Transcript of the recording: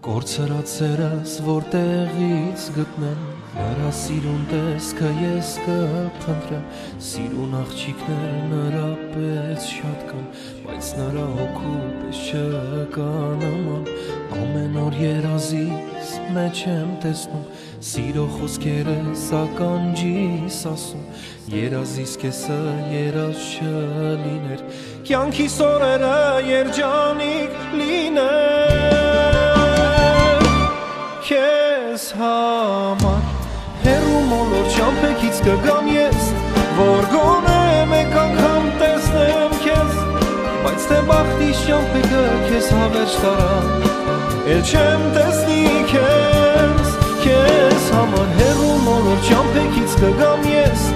Կորցրածերս որտեղից գտնեմ Նրա սիրուն տեսքը ես կփնտրեմ Սիրուն աղջիկներ նրա պես շատ կան Բայց նրա հոգու պես չկա նման Ամեն օր երազիս մեջ եմ տեսնում Սիրո խոսքերս ականջիս ասում Երազիս կեսը երազ չլիներ Կյանքիս օրերը երջանիկ լիներ Քեզ համար հեռու մոլոր ճամփեքից կգամ ես Որ գոնե մեկ անգամ տեսնեմ քեզ Բայց թե բախտիս ճամփեքը քեզ հավերժ տարա Էլ չեմ տեսնի քեզ Քեզ համար հեռու մոլոր ճամփեքից կգամ ես